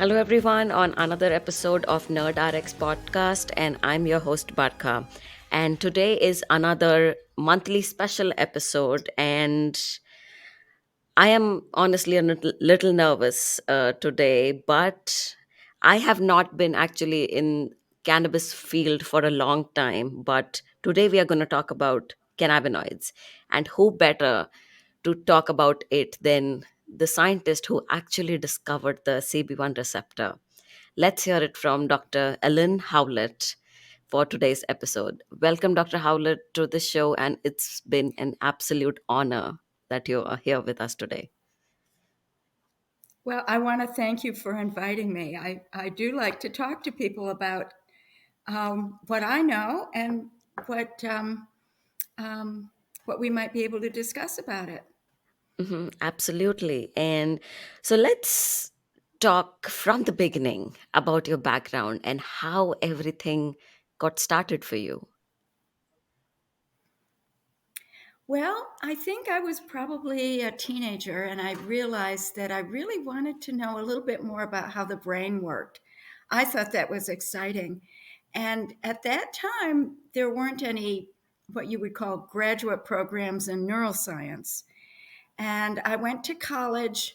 Hello, everyone, on another episode of Nerd RX podcast, and I'm your host, Barkha. And today is another monthly special episode, and I am honestly a little nervous today, but I have not been actually in cannabis field for a long time. But today we are going to talk about cannabinoids, and who better to talk about it than the scientist who actually discovered the CB1 receptor. Let's hear it from Dr. Allyn Howlett for today's episode. Welcome, Dr. Howlett, to the show, and it's been an absolute honor that you are here with us today. Well, I want to thank you for inviting me. I do like to talk to people about what I know and what um, what we might be able to discuss about it. Absolutely. And so let's talk from the beginning about your background and how everything got started for you. Well, I think I was probably a teenager and I realized that I really wanted to know a little bit more about how the brain worked. I thought that was exciting. And at that time, there weren't any what you would call graduate programs in neuroscience. And I went to college.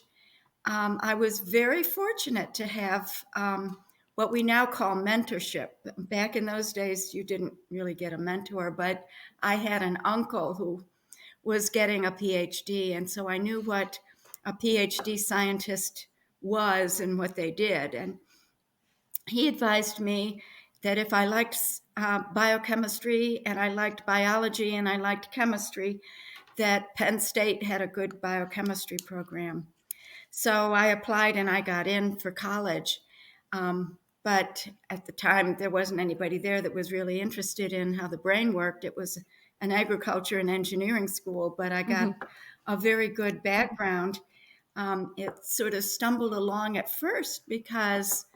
I was very fortunate to have what we now call mentorship. Back in those days, you didn't really get a mentor, but I had an uncle who was getting a PhD. And so I knew what a PhD scientist was and what they did. And he advised me that if I liked biochemistry and I liked biology and I liked chemistry, that Penn State had a good biochemistry program. So I applied and I got in for college. But at the time, there wasn't anybody there that was really interested in how the brain worked. It was an agriculture and engineering school, but I got Mhm. a very good background. It sort of stumbled along at first because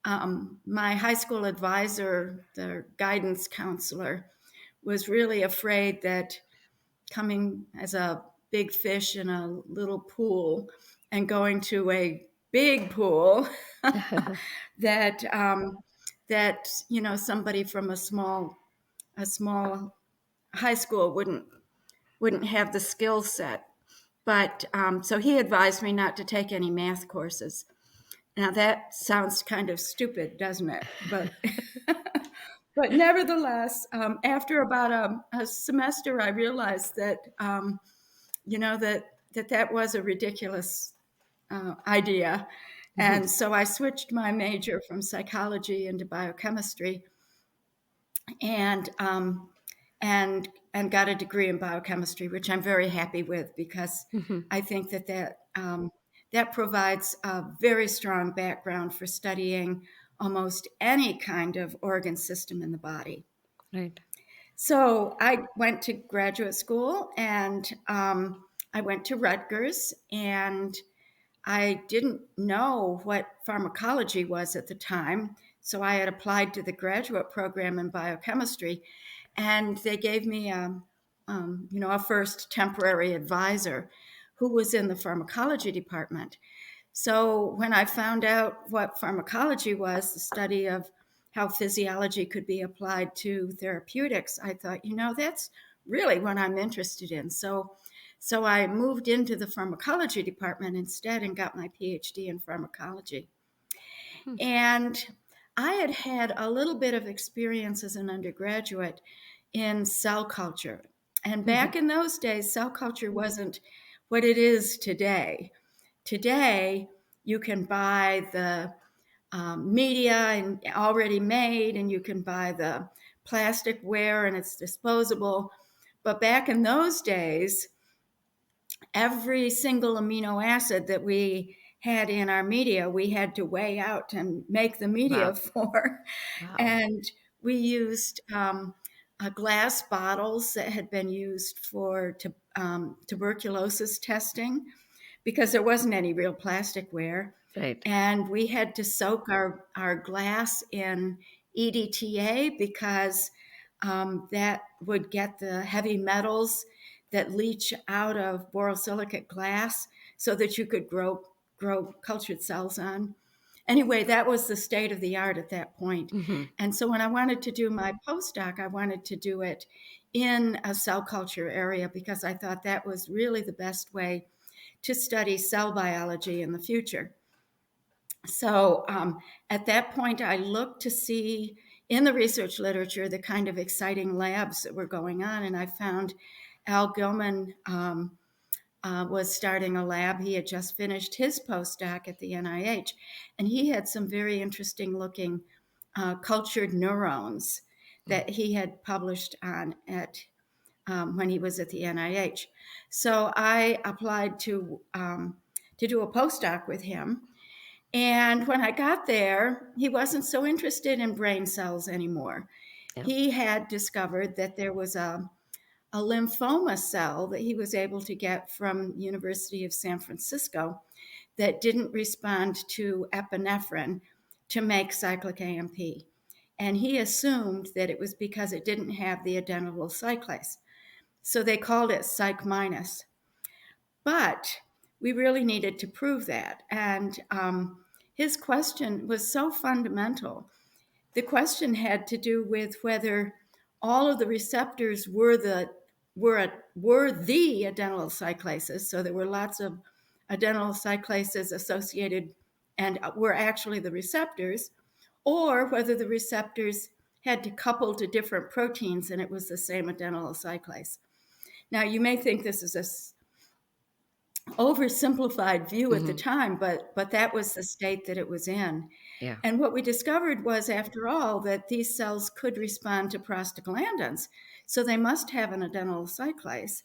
my high school advisor, the guidance counselor, was really afraid that coming as a big fish in a little pool and going to a big pool that somebody from a small high school wouldn't have the skill set. But so he advised me not to take any math courses. Now that sounds kind of stupid, doesn't it? But nevertheless, after about a semester, I realized that that was a ridiculous idea, Mhm. and so I switched my major from psychology into biochemistry, and and got a degree in biochemistry, which I'm very happy with because Mhm. I think that provides a very strong background for studying almost any kind of organ system in the body. Right. So I went to graduate school and I went to Rutgers, and I didn't know what pharmacology was at the time. So I had applied to the graduate program in biochemistry, and they gave me a first temporary advisor who was in the pharmacology department. So when I found out what pharmacology was, the study of how physiology could be applied to therapeutics, I thought, that's really what I'm interested in. So I moved into the pharmacology department instead and got my PhD in pharmacology. Hmm. And I had had a little bit of experience as an undergraduate in cell culture. And Mhm. back in those days, cell culture wasn't what it is today. Today, you can buy the media and already made, and you can buy the plasticware and it's disposable. But back in those days, every single amino acid that we had in our media, we had to weigh out and make the media Wow. for. Wow. And we used glass bottles that had been used for tuberculosis testing because there wasn't any real plasticware. Right. And we had to soak our glass in EDTA because that would get the heavy metals that leach out of borosilicate glass so that you could grow cultured cells on. Anyway, that was the state of the art at that point. Hmm. And so when I wanted to do my postdoc, I wanted to do it in a cell culture area because I thought that was really the best way to study cell biology in the future. So at that point, I looked to see in the research literature the kind of exciting labs that were going on, and I found Al Gilman was starting a lab. He had just finished his postdoc at the NIH, and he had some very interesting looking cultured neurons that he had published on at when he was at the NIH. So I applied to do a postdoc with him. And when I got there, he wasn't so interested in brain cells anymore. Yeah. He had discovered that there was a lymphoma cell that he was able to get from University of San Francisco that didn't respond to epinephrine to make cyclic AMP. And he assumed that it was because it didn't have the adenylyl cyclase. So they called it psych minus. But we really needed to prove that. And his question was so fundamental. The question had to do with whether all of the receptors were the adenylyl cyclases. So there were lots of adenylyl cyclases associated and were actually the receptors, or whether the receptors had to couple to different proteins and it was the same adenylyl cyclase. Now, you may think this is a oversimplified view at the Hmm. time, but that was the state that it was in. Yeah. And what we discovered was, after all, that these cells could respond to prostaglandins, so they must have an adenylyl cyclase.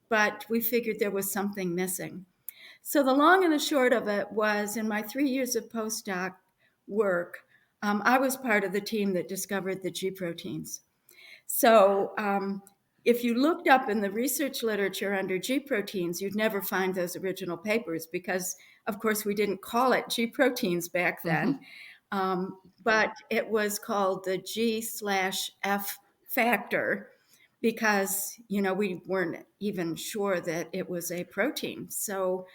But we figured there was something missing. So the long and the short of it was, in my 3 years of postdoc work, I was part of the team that discovered the G proteins. So if you looked up in the research literature under G proteins, you'd never find those original papers because, of course, we didn't call it G proteins back Hmm. then, but it was called the G/F factor because, we weren't even sure that it was a protein. So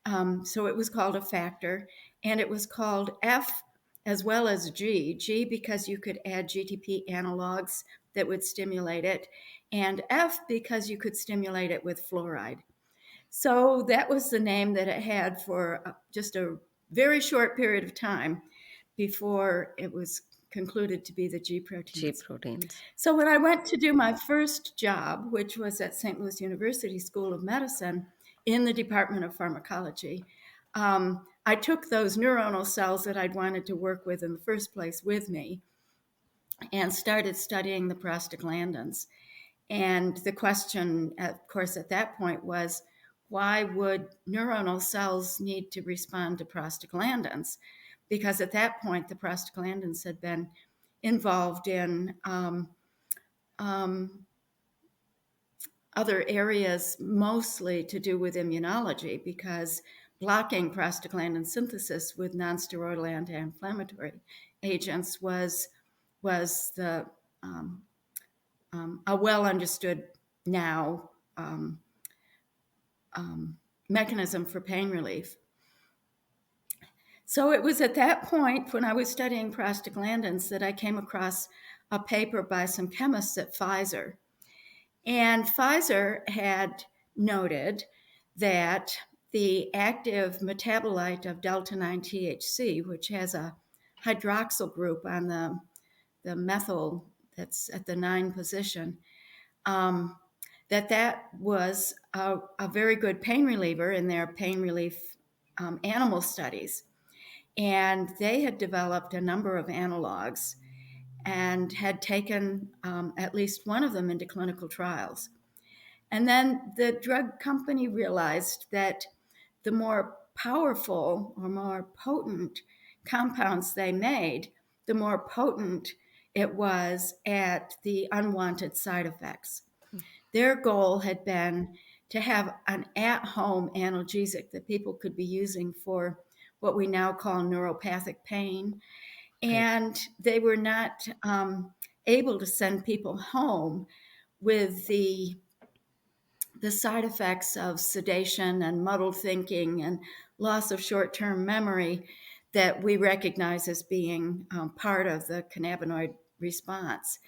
it was called a factor, and it was called F as well as G. G because you could add GTP analogs that would stimulate it, and F because you could stimulate it with fluoride. So that was the name that it had for just a very short period of time before it was concluded to be the G G proteins. proteins. So when I went to do my first job, which was at St. Louis University School of Medicine in the Department of Pharmacology, I took those neuronal cells that I'd wanted to work with in the first place with me and started studying the prostaglandins. And the question, of course, at that point was, why would neuronal cells need to respond to prostaglandins? Because at that point, the prostaglandins had been involved in other areas, mostly to do with immunology, because blocking prostaglandin synthesis with nonsteroidal anti-inflammatory agents was the a well understood now mechanism for pain relief. So it was at that point when I was studying prostaglandins that I came across a paper by some chemists at Pfizer. And Pfizer had noted that the active metabolite of delta 9 THC, which has a hydroxyl group on the methyl that's at the 9 position, that was a very good pain reliever in their pain relief animal studies. And they had developed a number of analogs and had taken at least one of them into clinical trials. And then the drug company realized that the more powerful or more potent compounds they made, the more potent it was at the unwanted side effects. Their goal had been to have an at home analgesic that people could be using for what we now call neuropathic pain. Right. And they were not able to send people home with the side effects of sedation and muddled thinking and loss of short term memory that we recognize as being part of the cannabinoid response.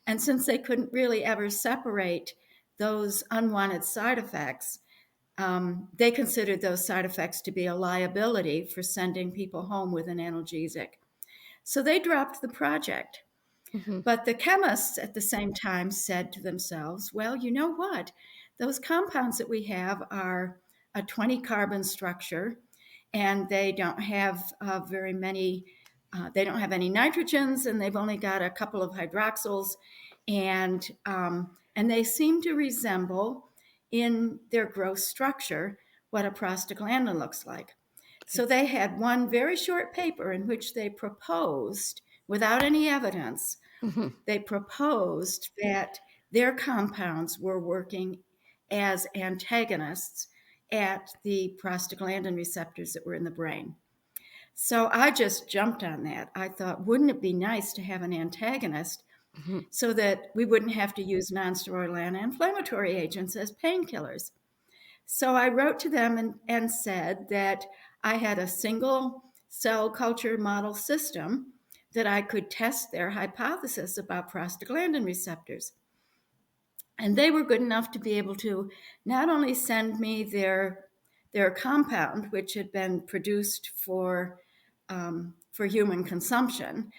And since they couldn't really ever separate those unwanted side effects, they considered those side effects to be a liability for sending people home with an analgesic. So they dropped the project. Hmm. But the chemists at the same time said to themselves, well, you know what? Those compounds that we have are a 20 carbon structure, and they don't have very many, they don't have any nitrogens, and they've only got a couple of hydroxyls. And they seem to resemble in their growth structure what a prostaglandin looks like. So Right. they had one very short paper in which they proposed, without any evidence, Hmm. they proposed that their compounds were working as antagonists at the prostaglandin receptors that were in the brain. So I just jumped on that. I thought, wouldn't it be nice to have an antagonist Hmm. so that we wouldn't have to use nonsteroidal anti-inflammatory agents as painkillers? So I wrote to them and said that I had a single cell culture model system that I could test their hypothesis about prostaglandin receptors. And they were good enough to be able to not only send me their compound, which had been produced for human consumption,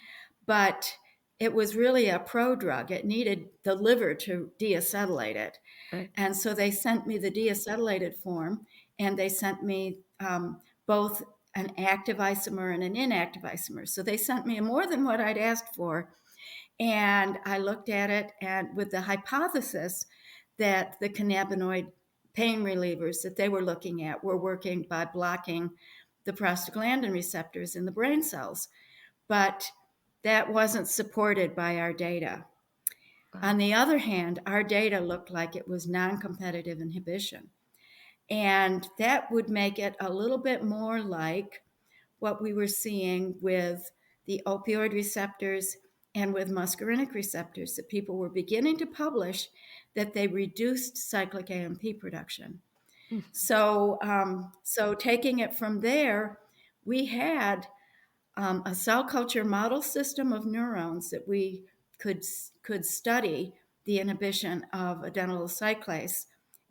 but it was really a prodrug. It needed the liver to deacetylate it. Right. And so they sent me the deacetylated form, and they sent me both an active isomer and an inactive isomer. So they sent me more than what I'd asked for. And I looked at it and with the hypothesis that the cannabinoid pain relievers that they were looking at were working by blocking the prostaglandin receptors in the brain cells. But that wasn't supported by our data. On Wow. the other hand, our data looked like it was non competitive inhibition. And that would make it a little bit more like what we were seeing with the opioid receptors and with muscarinic receptors, that people were beginning to publish that they reduced cyclic AMP production. So taking it from there, we had a cell culture model system of neurons that we could could study the inhibition of adenylyl cyclase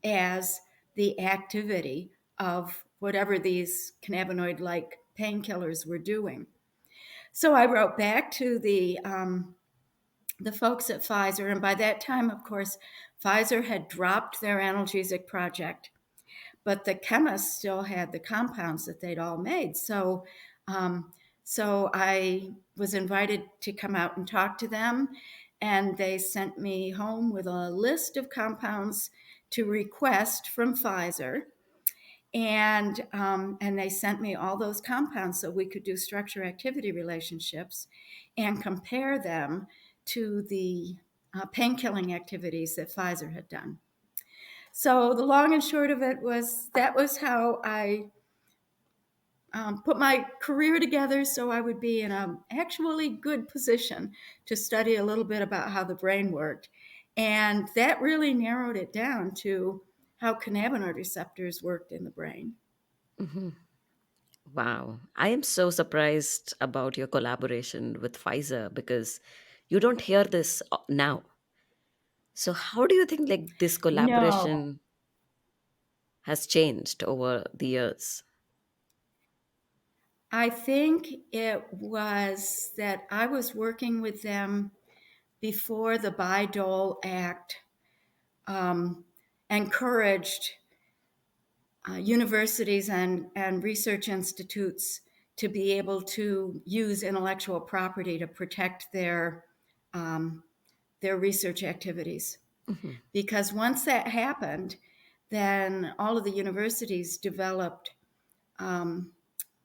as the activity of whatever these cannabinoid-like painkillers were doing. So I wrote back to the folks at Pfizer, and by that time, of course, Pfizer had dropped their analgesic project, but the chemists still had the compounds that they'd all made. Um, so I was invited to come out and talk to them, and they sent me home with a list of compounds to request from Pfizer. And they sent me all those compounds so we could do structure activity relationships and compare them to the pain killing activities that Pfizer had done. So the long and short of it was that was how I put my career together so I would be in an actually good position to study a little bit about how the brain worked. And that really narrowed it down to how cannabinoid receptors worked in the brain. Hmm. Wow. I am so surprised about your collaboration with Pfizer because you don't hear this now. So how do you think like this No, collaboration has changed over the years? I think it was that I was working with them before the Bayh-Dole Act encouraged universities and research institutes to be able to use intellectual property to protect um, their research activities. Hmm. Because once that happened, then all of the universities developed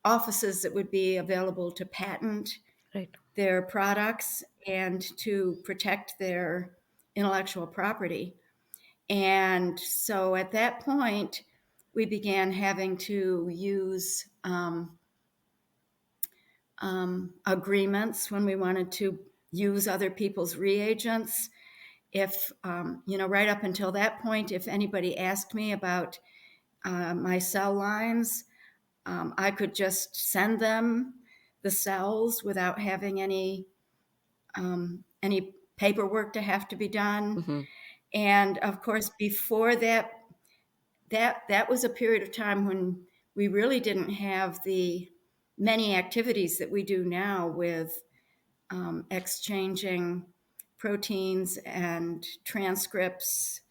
offices that would be available to patent Right. their products and to protect their intellectual property. And so at that point, we began having to use agreements when we wanted to use other people's reagents. If, right up until that point, if anybody asked me about my cell lines, I could just send them. the cells without having any paperwork to have to be done. Mm-hmm. And of course, before that, that was a period of time when we really didn't have the many activities that we do now with exchanging proteins and transcripts.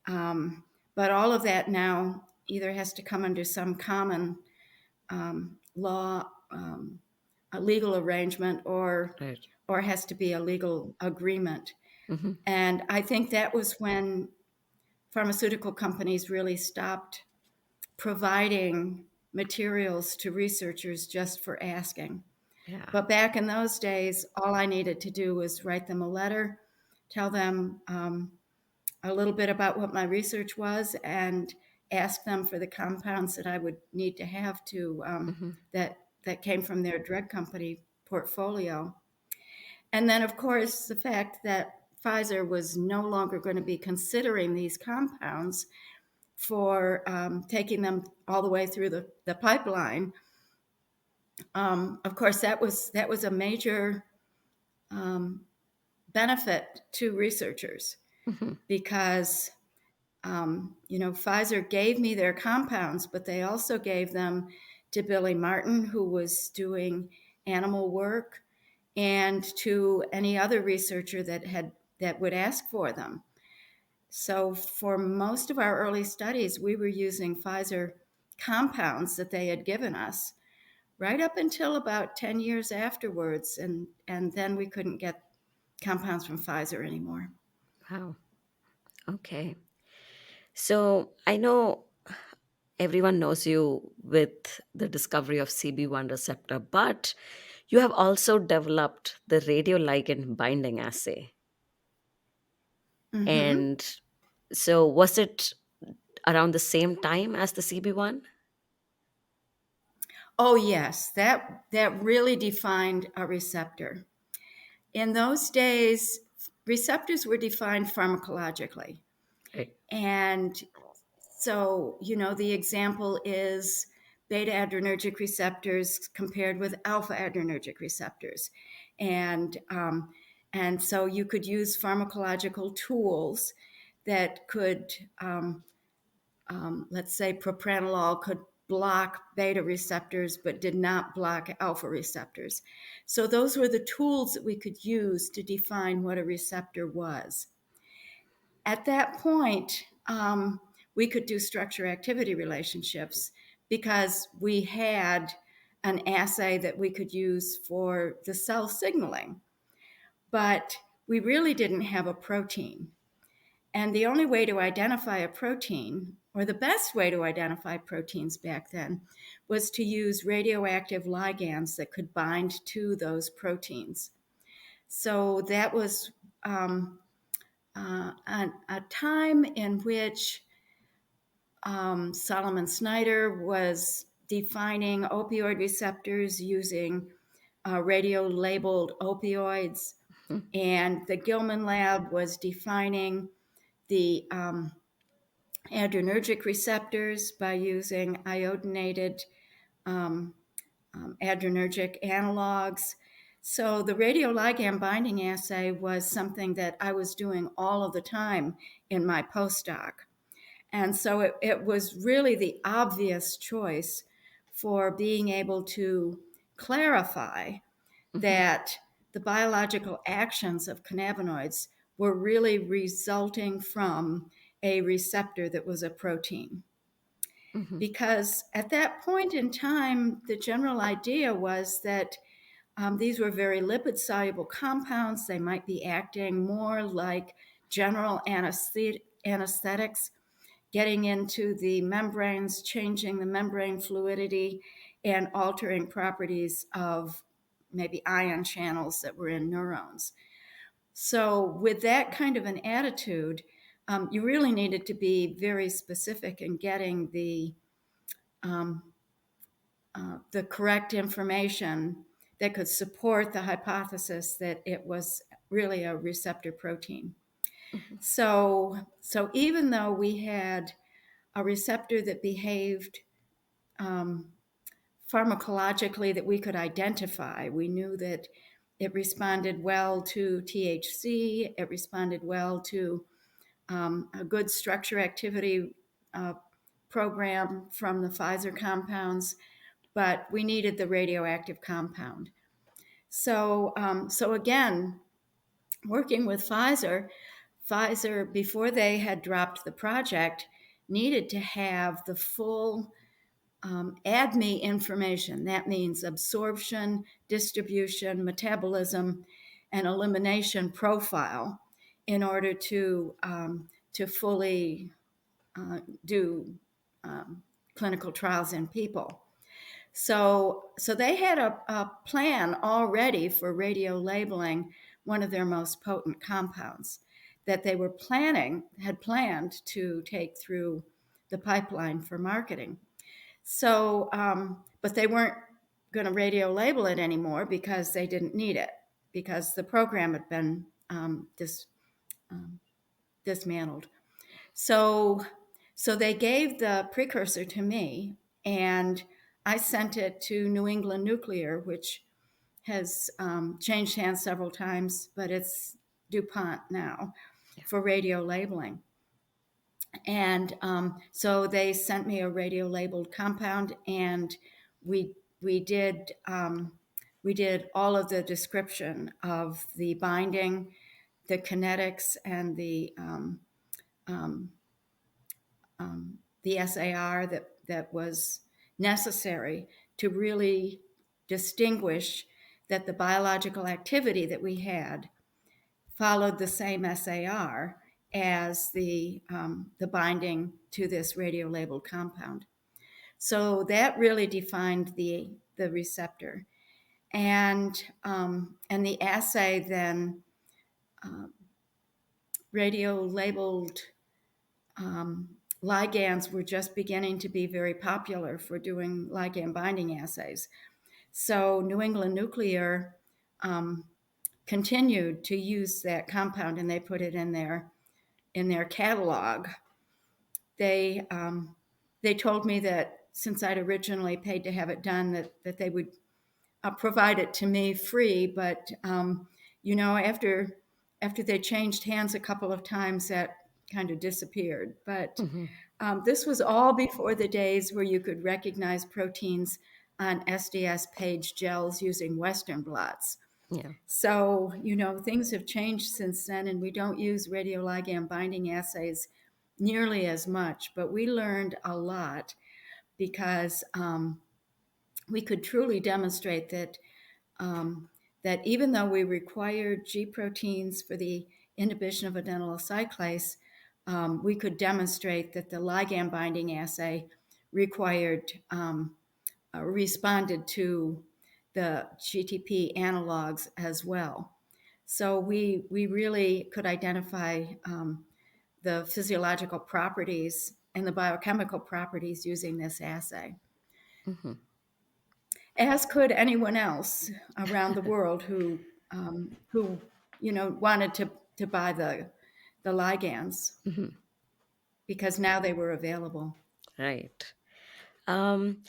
But all of that now either has to come under some common law, a legal arrangement, Right. or has to be a legal agreement. Mm-hmm. And I think that was when pharmaceutical companies really stopped providing materials to researchers just for asking. Yeah. But back in those days, all I needed to do was write them a letter, tell them a little bit about what my research was, and ask them for the compounds that I would need to have to Mm-hmm. that came from their drug company portfolio. And then, of course, the fact that Pfizer was no longer going to be considering these compounds for taking them all the way through the pipeline. Of course, that was a major benefit to researchers Mm-hmm. because Pfizer gave me their compounds, but they also gave them to Billy Martin, who was doing animal work, and to any other researcher that would ask for them. So for most of our early studies, we were using Pfizer compounds that they had given us right up until about 10 years afterwards. And then we couldn't get compounds from Pfizer anymore. Wow. Okay. So I know everyone knows you with the discovery of CB1 receptor, but you have also developed the radioligand binding assay. Hmm. And so was it around the same time as the CB1? Oh, yes, that really defined a receptor. In those days, receptors were defined pharmacologically. Right. And so, the example is beta adrenergic receptors compared with alpha adrenergic receptors. And, um, and so you could use pharmacological tools that could, let's say, propranolol could block beta receptors but did not block alpha receptors. So those were the tools that we could use to define what a receptor was. At that point, we could do structure activity relationships because we had an assay that we could use for the cell signaling, but we really didn't have a protein. And the only way to identify a protein, or the best way to identify proteins back then, was to use radioactive ligands that could bind to those proteins. So that was a time in which Solomon Snyder was defining opioid receptors using radio labeled opioids, Mhm. and the Gilman lab was defining the adrenergic receptors by using iodinated adrenergic analogs. So the radioligand binding assay was something that I was doing all of the time in my postdoc. And so it was really the obvious choice for being able to clarify Mhm. that the biological actions of cannabinoids were really resulting from a receptor that was a protein. Mhm. Because at that point in time, the general idea was that these were very lipid soluble compounds. They might be acting more like general anesthetics, getting into the membranes, changing the membrane fluidity, and altering properties of maybe ion channels that were in neurons. So, with that kind of an attitude, you really needed to be very specific in getting the correct information that could support the hypothesis that it was really a receptor protein. Mhm. So even though we had a receptor that behaved pharmacologically that we could identify. We knew that it responded well to THC, it responded well to a good structure activity uh, program from the Pfizer compounds, but we needed the radioactive compound. So again, working with Pfizer, before they had dropped the project, needed to have the full ADME information. That means absorption, distribution, metabolism, and elimination profile in order to fully do clinical trials in people. So they had a plan already for radio labeling one of their most potent compounds that they had planned to take through the pipeline for marketing. But they weren't going to radio label it anymore because they didn't need it, because the program had been dismantled. So, so they gave the precursor to me, and I sent it to New England Nuclear, which has changed hands several times, but it's DuPont now Yeah. for radio labeling. And so they sent me a radio labeled compound, and we did we did all of the description of the binding, the kinetics, and the SAR that was necessary to really distinguish that the biological activity that we had followed the same SAR as the binding to this radio labeled compound. So that really defined the receptor, and the assay then radio labeled ligands were just beginning to be very popular for doing ligand binding assays. So New England Nuclear continued to use that compound, and they put it in their catalog. They told me that since I'd originally paid to have it done, that they would provide it to me free. But after they changed hands a couple of times, that kind of disappeared. But Hmm. this was all before the days where you could recognize proteins on SDS page gels using Western blots. Yeah. So, things have changed since then, and we don't use radioligand binding assays nearly as much, but we learned a lot because we could truly demonstrate that even though we required G proteins for the inhibition of adenylyl cyclase, we could demonstrate that the ligand binding assay responded to the GTP analogs as well. So we really could identify the physiological properties and the biochemical properties using this assay, Hmm. as could anyone else around the world who wanted to buy the ligands, Hmm. because now they were available. Right. Um,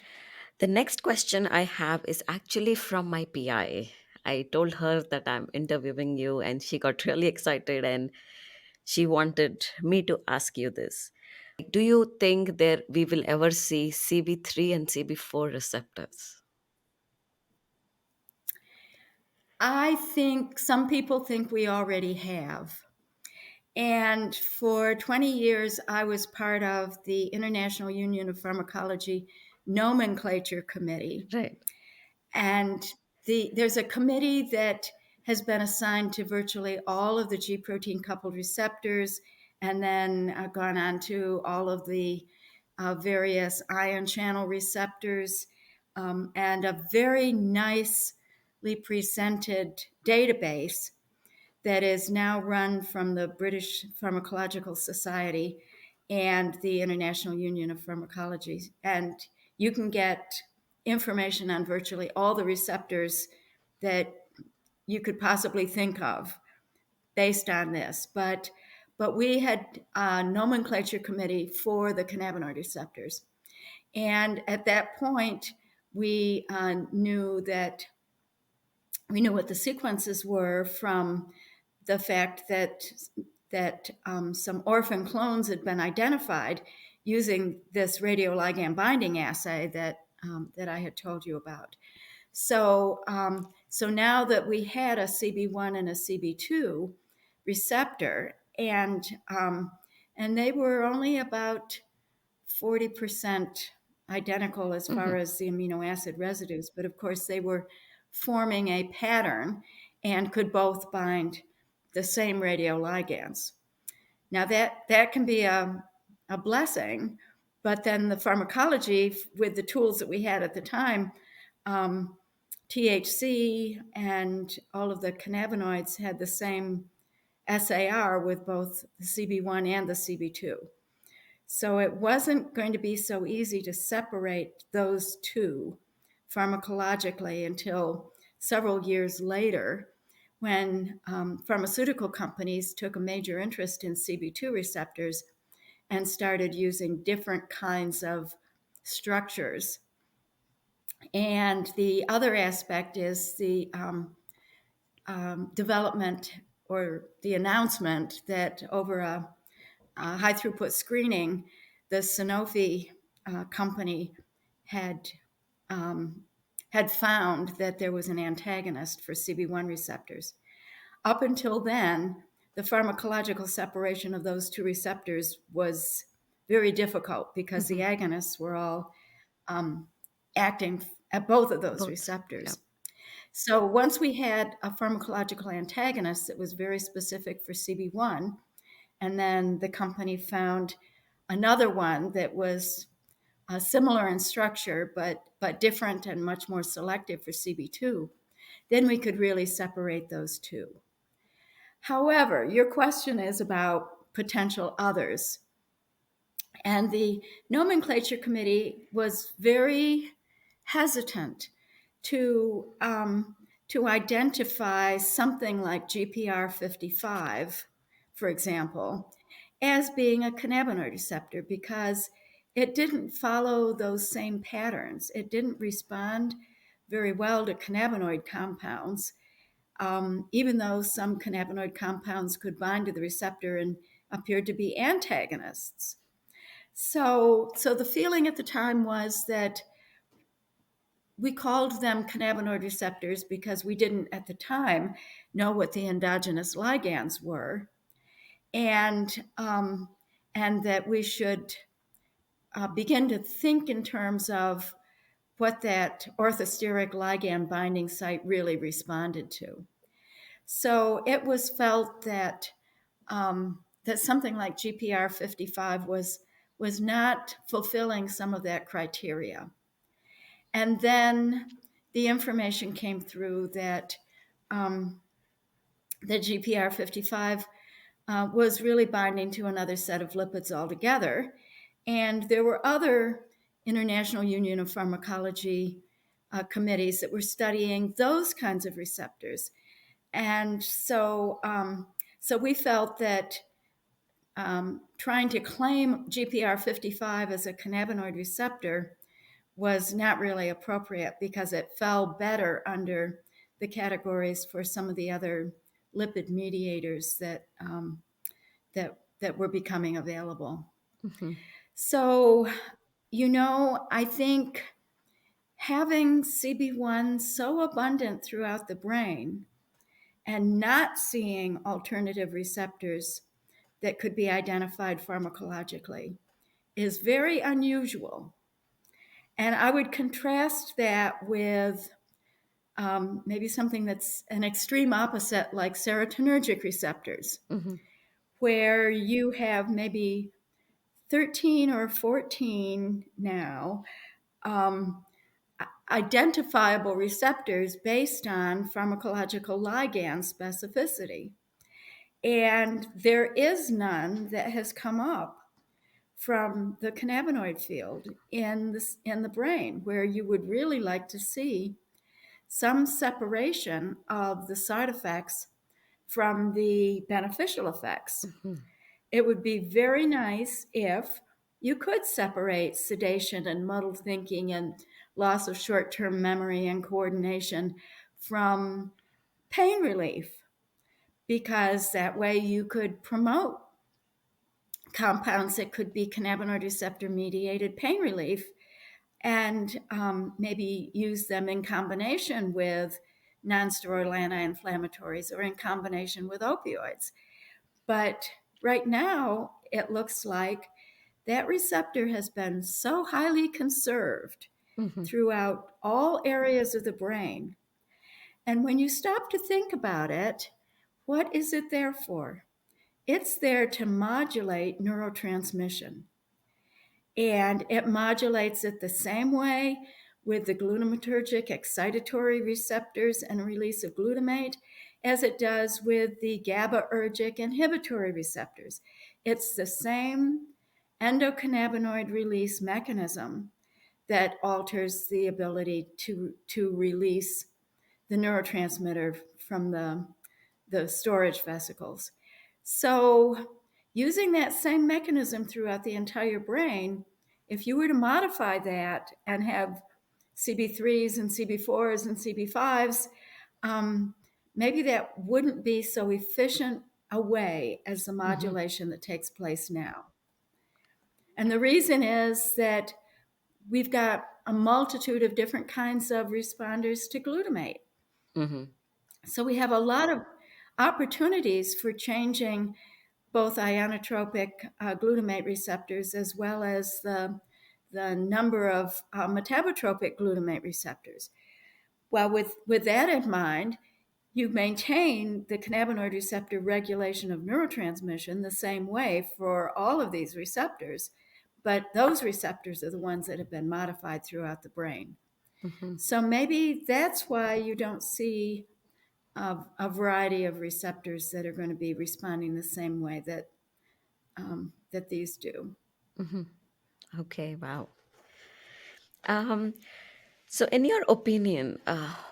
the next question I have is actually from my PI. I told her that I'm interviewing you, and she got really excited and she wanted me to ask you this. Do you think there we will ever see CB3 and CB4 receptors? I think some people think we already have. And for 20 years, I was part of the International Union of Pharmacology Nomenclature Committee. Right. And there's a committee that has been assigned to virtually all of the G protein coupled receptors, and then gone on to all of the various ion channel receptors, and a very nicely presented database that is now run from the British Pharmacological Society and the International Union of Pharmacology. And you can get information on virtually all the receptors that you could possibly think of based on this. But we had a nomenclature committee for the cannabinoid receptors. And at that point, we knew that we knew what the sequences were from the fact that some orphan clones had been identified using this radioligand binding assay that I had told you about. So now that we had a CB1 and a CB2 receptor, and they were only about 40% identical as far Hmm. as the amino acid residues, but of course they were forming a pattern and could both bind the same radioligands. Now that can be a blessing, but then the pharmacology with the tools that we had at the time, um, THC and all of the cannabinoids had the same SAR with both the CB1 and the CB2. So it wasn't going to be so easy to separate those two pharmacologically until several years later when pharmaceutical companies took a major interest in CB2 receptors and started using different kinds of structures. And the other aspect is the development or the announcement that over a high throughput screening, the Sanofi company had had found that there was an antagonist for CB1 receptors. Up until then, the pharmacological separation of those two receptors was very difficult because the Hmm. agonists were all acting at both of those Both. Yeah. receptors. So once we had a pharmacological antagonist that was very specific for CB1, and then the company found another one that was similar in structure but different and much more selective for CB2, then we could really separate those two. However, your question is about potential others. And the nomenclature committee was very hesitant to to identify something like GPR 55, for example, as being a cannabinoid receptor because it didn't follow those same patterns. It didn't respond very well to cannabinoid compounds, even though some cannabinoid compounds could bind to the receptor and appeared to be antagonists. So the feeling at the time was that we called them cannabinoid receptors because we didn't at the time know what the endogenous ligands were, and and that we should begin to think in terms of what that orthosteric ligand binding site really responded to. So it was felt that that something like GPR 55 was not fulfilling some of that criteria. And then the information came through that the GPR 55 was really binding to another set of lipids altogether. And there were other International Union of Pharmacology committees that were studying those kinds of receptors. And so we felt that trying to claim GPR 55 as a cannabinoid receptor was not really appropriate because it fell better under the categories for some of the other lipid mediators that were becoming available. Hmm. So, I think having CB1 so abundant throughout the brain and not seeing alternative receptors that could be identified pharmacologically is very unusual. And I would contrast that with maybe something that's an extreme opposite, like serotonergic receptors, Hmm. where you have maybe 13 or 14 now identifiable receptors based on pharmacological ligand specificity. And there is none that has come up from the cannabinoid field in the brain, where you would really like to see some separation of the side effects from the beneficial effects. Hmm. It would be very nice if you could separate sedation and muddled thinking and loss of short term memory and coordination from pain relief, because that way you could promote compounds that could be cannabinoid receptor mediated pain relief and maybe use them in combination with nonsteroidal anti-inflammatories or in combination with opioids. But right now, it looks like that receptor has been so highly conserved Hmm. throughout all areas of the brain. And when you stop to think about it, what is it there for? It's there to modulate neurotransmission. And it modulates it the same way with the glutamatergic excitatory receptors and release of glutamate as it does with the GABAergic inhibitory receptors. It's the same endocannabinoid release mechanism that alters the ability to release the neurotransmitter from the storage vesicles. So, using that same mechanism throughout the entire brain, if you were to modify that and have CB3s and CB4s and CB5s, um, maybe that wouldn't be so efficient a way as the Hmm. modulation that takes place now. And the reason is that we've got a multitude of different kinds of responders to glutamate. Hmm. So we have a lot of opportunities for changing both ionotropic glutamate receptors as well as the number of metabotropic glutamate receptors. Well, with that in mind, you maintain the cannabinoid receptor regulation of neurotransmission the same way for all of these receptors, but those receptors are the ones that have been modified throughout the brain. Hmm. So maybe that's why you don't see a variety of receptors that are going to be responding the same way that these do. Hmm. Okay, wow. Um, so, in your opinion,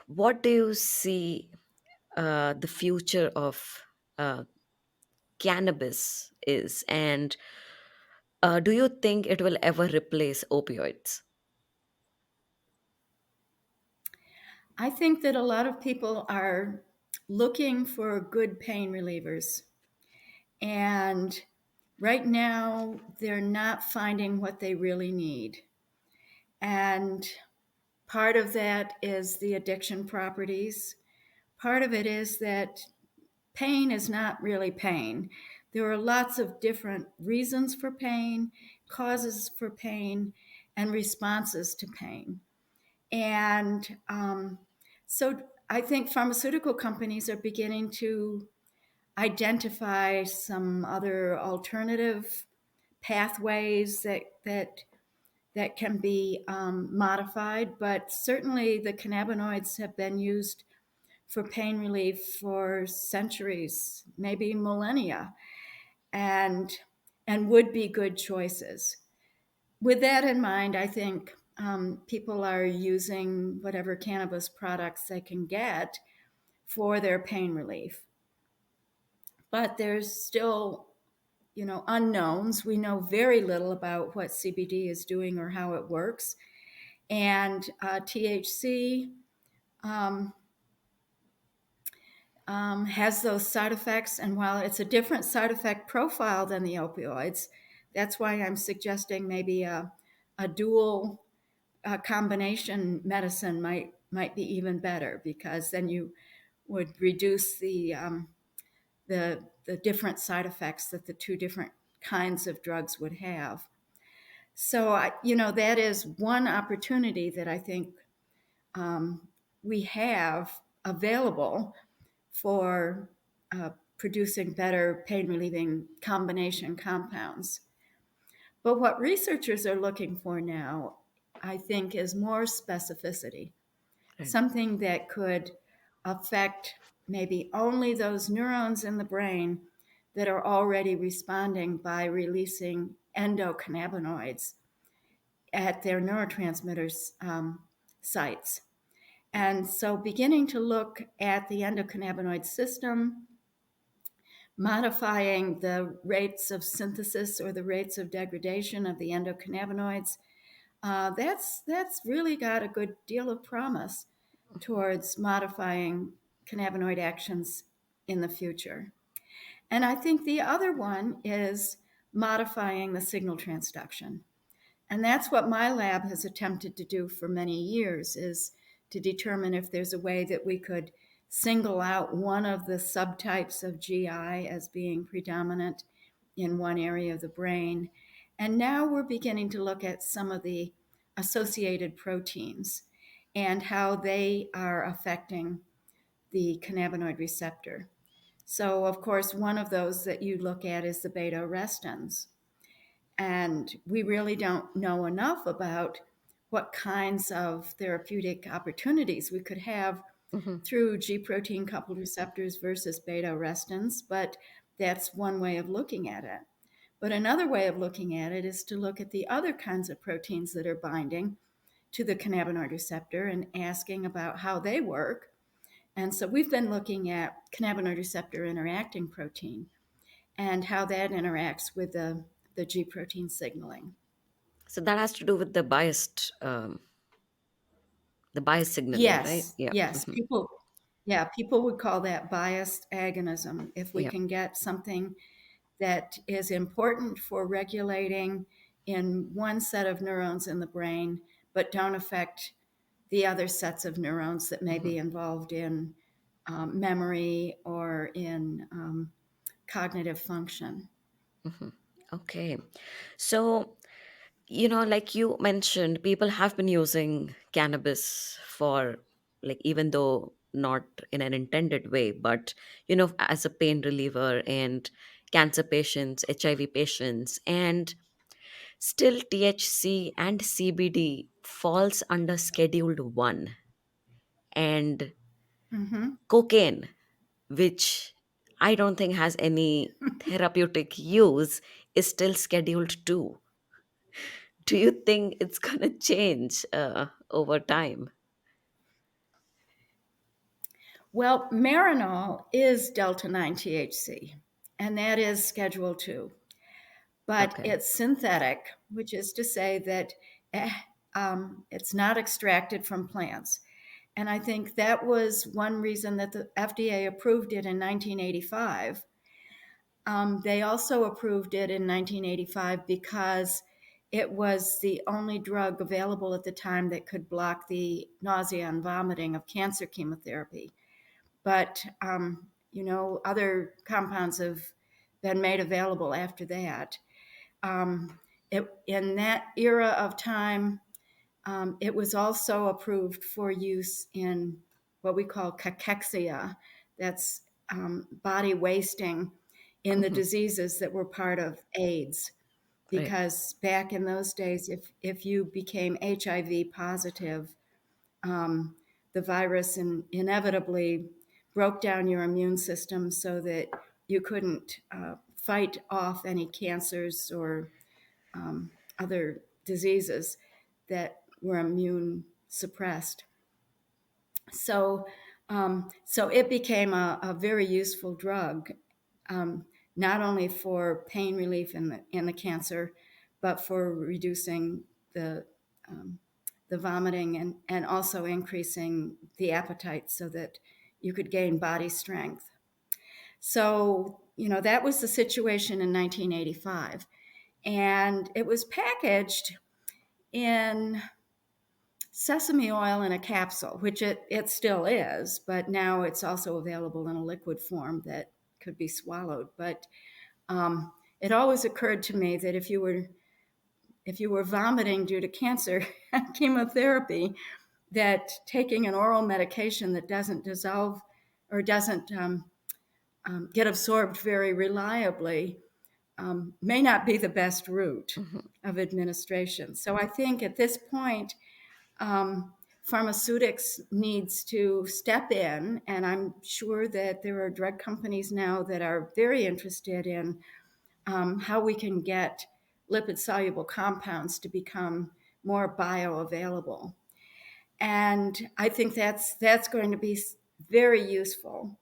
what do you see the future of uh, cannabis is, and do you think it will ever replace opioids? I think that a lot of people are looking for good pain relievers. And right now, they're not finding what they really need. And part of that is the addiction properties. Part of it is that pain is not really pain. There are lots of different reasons for pain, causes for pain, and responses to pain. And so I think pharmaceutical companies are beginning to identify some other alternative pathways that can be modified, but certainly the cannabinoids have been used for pain relief for centuries, maybe millennia, and and would be good choices. With that in mind, I think people are using whatever cannabis products they can get for their pain relief. But there's still, unknowns. We know very little about what CBD is doing or how it works, and THC um, has those side effects. And while it's a different side effect profile than the opioids, that's why I'm suggesting maybe a dual combination medicine might be even better, because then you would reduce the different side effects that the two different kinds of drugs would have. So that is one opportunity that I think we have available for producing better pain relieving combination compounds. But what researchers are looking for now, I think, is more specificity, Right. something that could affect maybe only those neurons in the brain that are already responding by releasing endocannabinoids at their neurotransmitters sites. And so beginning to look at the endocannabinoid system, modifying the rates of synthesis or the rates of degradation of the endocannabinoids. That's really got a good deal of promise towards modifying cannabinoid actions in the future. And I think the other one is modifying the signal transduction. And that's what my lab has attempted to do for many years, is to determine if there's a way that we could single out one of the subtypes of GI as being predominant in one area of the brain. And now we're beginning to look at some of the associated proteins and how they are affecting the cannabinoid receptor. So, of course, one of those that you look at is the beta arrestins. And we really don't know enough about what kinds of therapeutic opportunities we could have Hmm. through G protein coupled receptors versus beta arrestins, but that's one way of looking at it. But another way of looking at it is to look at the other kinds of proteins that are binding to the cannabinoid receptor and asking about how they work. And so we've been looking at cannabinoid receptor interacting protein and how that interacts with the G protein signaling. So that has to do with the bias signaling, right? Yes, Yeah. yes. Hmm. People would call that biased agonism. If we Yeah. can get something that is important for regulating in one set of neurons in the brain, but don't affect the other sets of neurons that may Hmm. be involved in memory or in cognitive function. Hmm. Okay. So, like you mentioned, people have been using cannabis for, like, even though not in an intended way, but, as a pain reliever and cancer patients, HIV patients, and still THC and CBD falls under Scheduled 1, and Mm-hmm. cocaine, which I don't think has any therapeutic use, is still Scheduled 2. Do you think it's gonna change over time? Well, Marinol is delta 9 THC, and that is Schedule 2. But Okay. it's synthetic, which is to say that eh, it's not extracted from plants. And I think that was one reason that the FDA approved it in 1985. They also approved it in 1985 because it was the only drug available at the time that could block the nausea and vomiting of cancer chemotherapy. But, other compounds have been made available after that. In that era of time, it was also approved for use in what we call cachexia, that's body wasting in the Hmm. diseases that were part of AIDS. Right. Because back in those days, if you became HIV positive, the virus inevitably broke down your immune system so that you couldn't fight off any cancers or other diseases that were immune suppressed. So, so it became a very useful drug, not only for pain relief in the cancer, but for reducing the the vomiting and also increasing the appetite so that you could gain body strength. So, that was the situation in 1985. And it was packaged in sesame oil in a capsule, which it still is, but now it's also available in a liquid form that could be swallowed. But it always occurred to me that if you were vomiting due to cancer chemotherapy, that taking an oral medication that doesn't dissolve or doesn't get absorbed very reliably may not be the best route Hmm. of administration. So I think at this point, pharmaceutics needs to step in, and I'm sure that there are drug companies now that are very interested in how we can get lipid soluble compounds to become more bioavailable. And I think that's going to be very useful.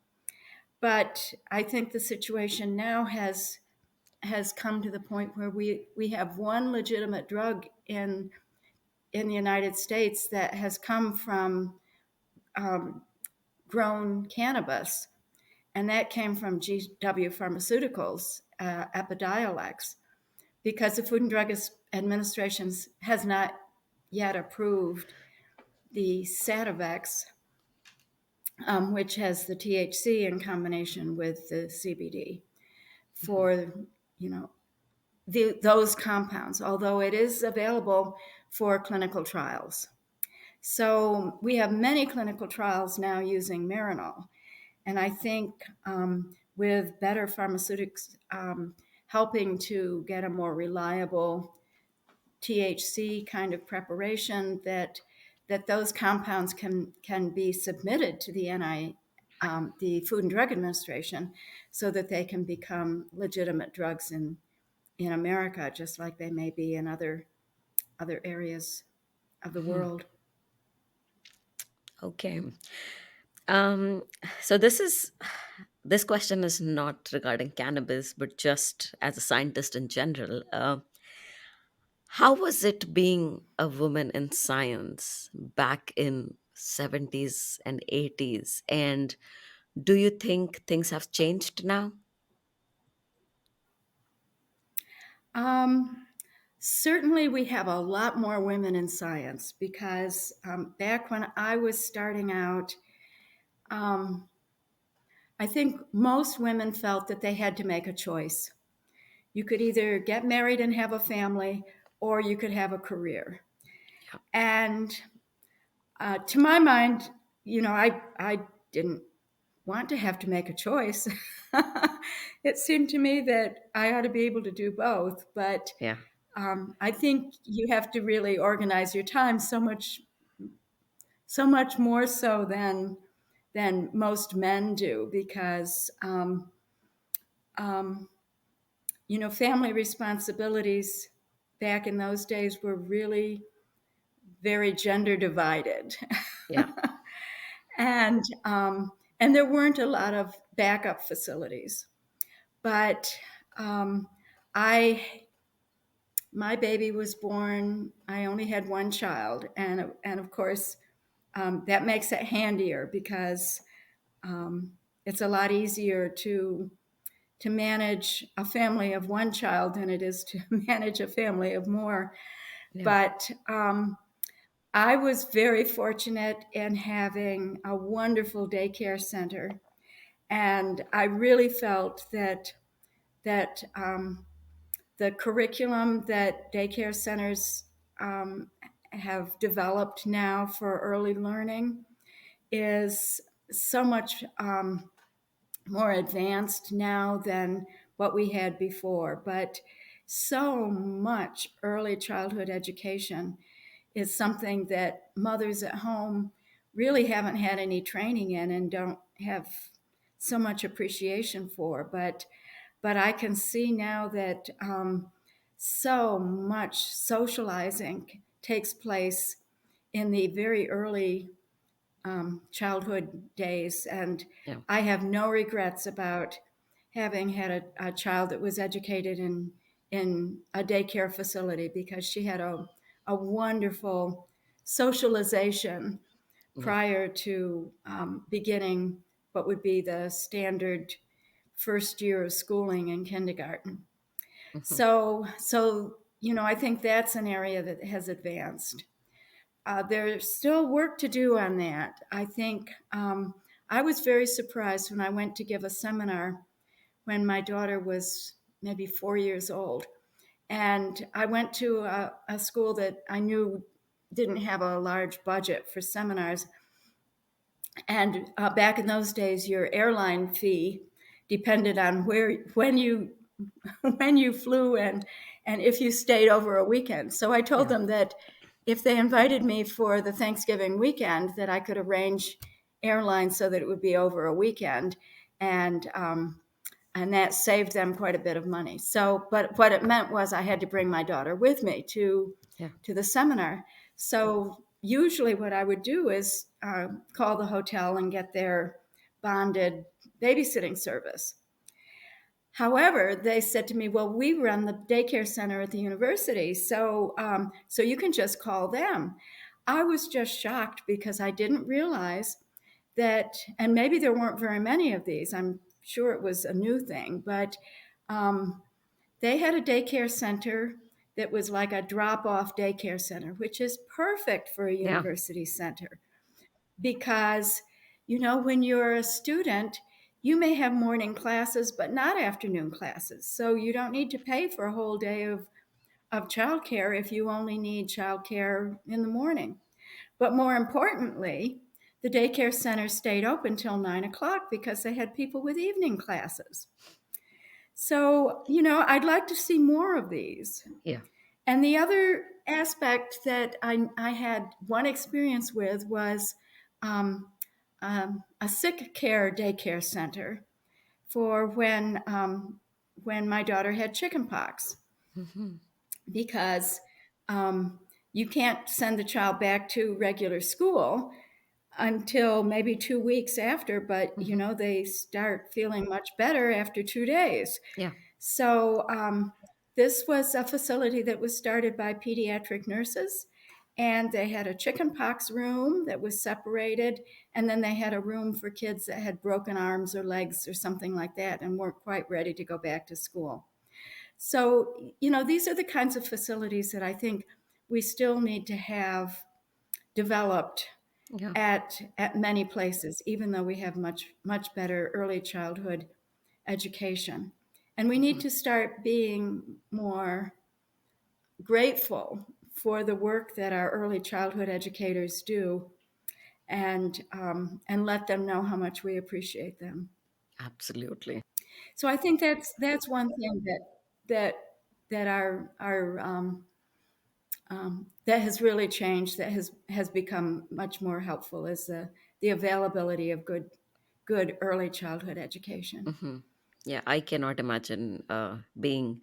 But I think the situation now has come to the point where we have one legitimate drug in the United States that has come from grown cannabis, and that came from GW Pharmaceuticals, Epidiolex, because the Food and Drug Administration has not yet approved the Sativex, which has the THC in combination with the CBD for, you know, those compounds, although it is available for clinical trials. So we have many clinical trials now using Marinol. And I think with better pharmaceutics helping to get a more reliable THC kind of preparation, that those compounds can be submitted to the Food and Drug Administration, so that they can become legitimate drugs in America, just like they may be in other areas of the world. Okay. Um, so this question is not regarding cannabis, but just as a scientist in general. How was it being a woman in science back in 70s and 80s? And do you think things have changed now? Um, Certainly, we have a lot more women in science because back when I was starting out, um, I think most women felt that they had to make a choice. You could either get married and have a family, or you could have a career. Yeah. And to my mind, I didn't want to have to make a choice. It seemed to me that I ought to be able to do both, but Yeah. I think you have to really organize your time so much more so than most men do, because family responsibilities back in those days were really very gender divided, Yeah. and there weren't a lot of backup facilities. But I my baby was born. I only had one child, and of course that makes it handier because it's a lot easier to manage a family of one child than it is to manage a family of more. Yeah. But I was very fortunate in having a wonderful daycare center, and I really felt that the curriculum that daycare centers um, have developed now for early learning is so much more advanced now than what we had before. But so much early childhood education is something that mothers at home really haven't had any training in and don't have so much appreciation for. But I can see now that so much socializing takes place in the very early childhood days, and Yeah. I have no regrets about having had a child that was educated in a daycare facility, because she had a wonderful socialization Yeah. prior to beginning what would be the standard first year of schooling in kindergarten. Mhm. So I think that's an area that has advanced. There's still work to do on that. I think I was very surprised when I went to give a seminar when my daughter was maybe 4 years old. And I went to a school that I knew didn't have a large budget for seminars. And back in those days, your airline fee depended on when you when you flew and if you stayed over a weekend. So I told Yeah. them that if they invited me for the Thanksgiving weekend, that I could arrange airlines so that it would be over a weekend, and and that saved them quite a bit of money. So, but what it meant was I had to bring my daughter with me Yeah. to the seminar. So usually, what I would do is call the hotel and get their bonded babysitting service. However, they said to me, "Well, we run the daycare center at the university, so you can just call them." I was just shocked because I didn't realize that, and maybe there weren't very many of these. I'm sure it was a new thing, but um, they had a daycare center that was like a drop-off daycare center, which is perfect for a Yeah. university center because, when you're a student, you may have morning classes, but not afternoon classes. So you don't need to pay for a whole day of childcare if you only need childcare in the morning. But more importantly, the daycare center stayed open till 9 o'clock because they had people with evening classes. So, I'd like to see more of these. Yeah. And the other aspect that I had one experience with was um, a sick care daycare center for when my daughter had chickenpox, Hmm. because um, you can't send the child back to regular school until maybe 2 weeks after, but Hmm. they start feeling much better after 2 days. Yeah. So this was a facility that was started by pediatric nurses, and they had a chickenpox room that was separated, and then they had a room for kids that had broken arms or legs or something like that and weren't quite ready to go back to school. So, these are the kinds of facilities that I think we still need to have developed Yeah. at many places, even though we have much better early childhood education. And we need Hmm. to start being more grateful for the work that our early childhood educators do, and let them know how much we appreciate them. Absolutely. So I think that's one thing that that that has really changed, that has become much more helpful, is the availability of good early childhood education. Hmm. Yeah, I cannot imagine being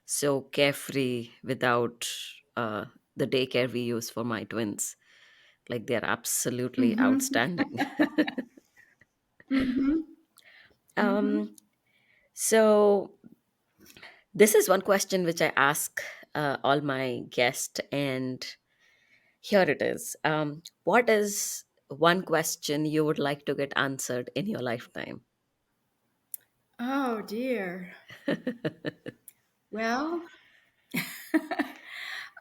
so carefree without the daycare we use for my twins. Like, they're absolutely Mm-hmm. outstanding. Mm-hmm. Mm-hmm. um, so, this is one question which I ask all my guests, and here it is. What is one question you would like to get answered in your lifetime? Oh dear. Well,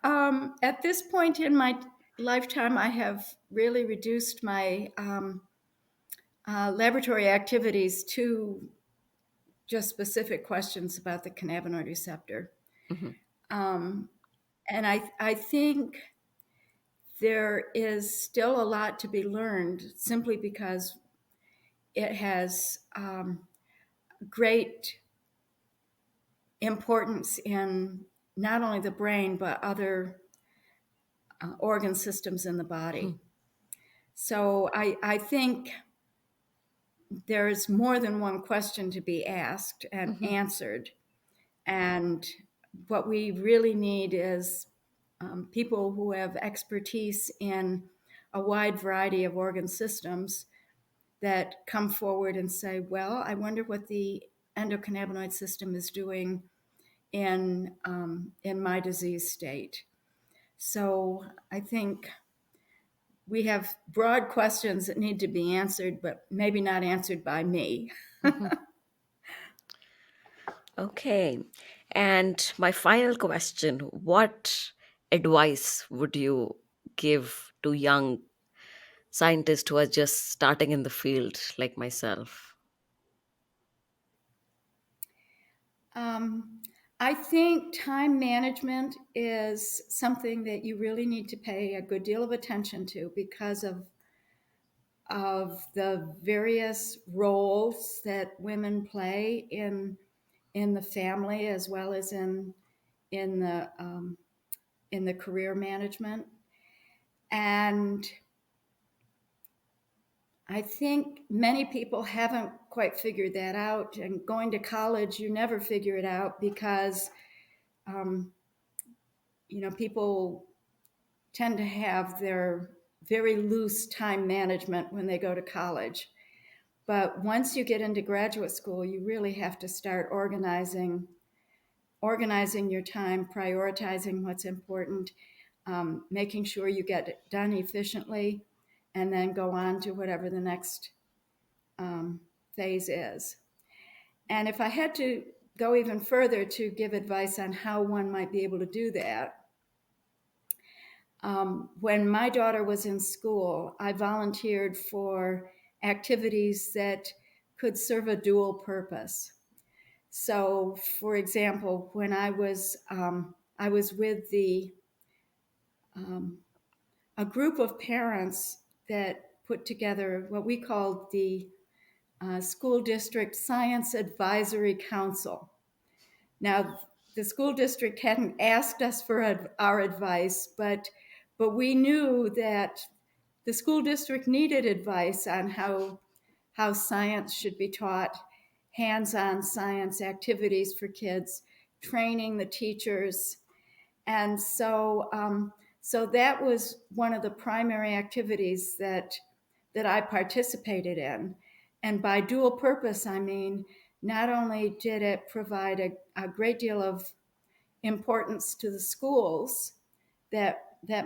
at this point in my lifetime, I have really reduced my laboratory activities to just specific questions about the cannabinoid receptor. Mhm. Um, and I think there is still a lot to be learned, simply because it has great importance in not only the brain, but other organ systems in the Mhm. body. So I think there's more than one question to be asked and Mhm. answered. And what we really need is people who have expertise in a wide variety of organ systems that come forward and say, well, I wonder what the endocannabinoid system is doing in my disease state. So I think we have broad questions that need to be answered, but maybe not answered by me. Mhm. Okay. And my final question: what advice would you give to young scientists who are just starting in the field, like myself? Um, I think time management is something that you really need to pay a good deal of attention to, because of the various roles that women play in the family, as well as in the in the career management. And I think many people haven't quite figured that out. And going to college, you never figure it out, because um, people tend to have their very loose time management when they go to college. But once you get into graduate school, you really have to start organizing your time, prioritizing what's important, making sure you get it done efficiently, and then go on to whatever the next phase is. And if I had to go even further to give advice on how one might be able to do that, when my daughter was in school, I volunteered for activities that could serve a dual purpose. So, for example, when I was with a group of parents that put together what we called the School District Science Advisory Council. Now, the school district hadn't asked us for our advice, but we knew that the school district needed advice on how science should be taught, hands-on science activities for kids, training the teachers, and so that was one of the primary activities that I participated in. And by dual purpose, I mean not only did it provide a great deal of importance to the schools that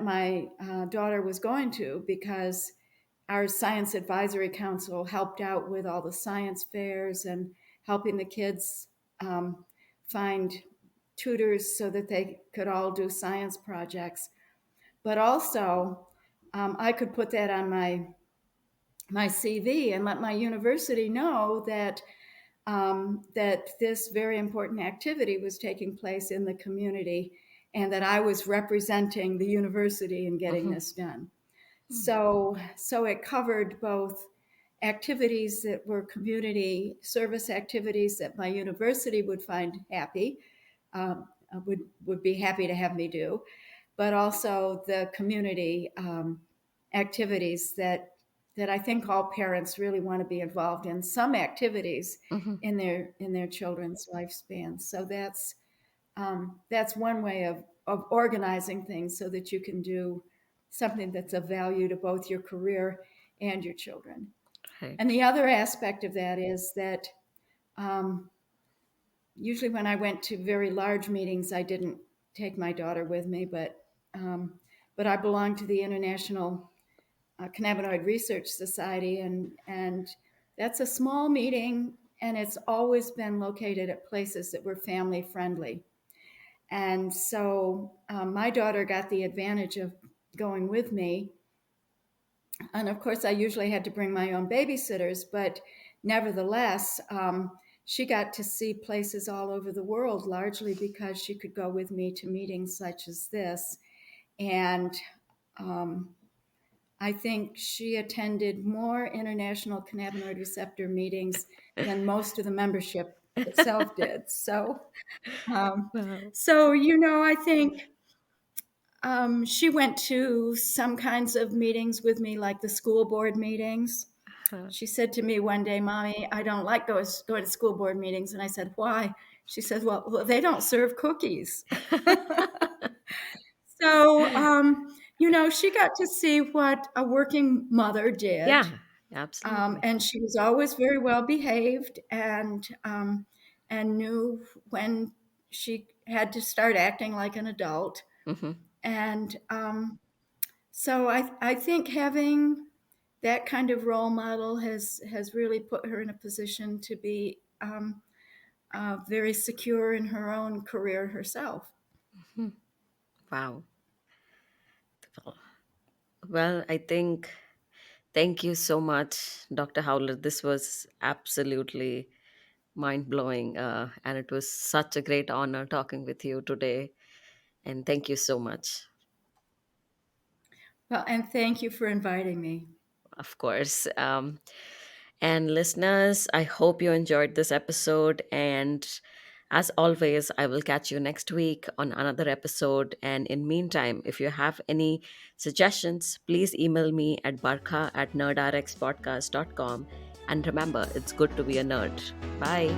my daughter was going to, because our science advisory council helped out with all the science fairs and helping the kids find tutors so that they could all do science projects. But also, I could put that on my CV and let my university know that this very important activity was taking place in the community and that I was representing the university in getting Mm-hmm. this done. So it covered both activities that were community service activities that my university would find happy, would be happy to have me do, but also the community activities that I think all parents really want to be involved in some activities Mm-hmm. in their children's lifespan. So that's one way of organizing things so that you can do something that's of value to both your career and your children. And Right. the other aspect of that is that um, usually when I went to very large meetings, I didn't take my daughter with me, but I belong to the International Cannabinoid Research Society, and that's a small meeting, and it's always been located at places that were family friendly. And so my daughter got the advantage of going with me. And of course, I usually had to bring my own babysitters, but nevertheless, she got to see places all over the world, largely because she could go with me to meetings such as this. And um, I think she attended more international cannabinoid receptor meetings than most of the membership itself did. Um, Wow. I think she went to some kinds of meetings with me, like the school board meetings. Uh, She said to me one day, Mommy, I don't like going to school board meetings. And I said, Why? She said, Well, they don't serve cookies. So, she got to see what a working mother did. yeah, absolutely. And she was always very well behaved and knew when she had to start acting like an adult. Mm-hmm. And so I think having that kind of role model has really put her in a position to be very secure in her own career herself. Wow. Well, I think thank you so much, Dr. Howlett. This was absolutely mind blowing. And it was such a great honor talking with you today. And thank you so much. Well, and thank you for inviting me. Of course. And listeners, I hope you enjoyed this episode. And as always, I will catch you next week on another episode. And in meantime, if you have any suggestions, please email me at barkha@nerdrxpodcast.com. And remember, it's good to be a nerd. Bye.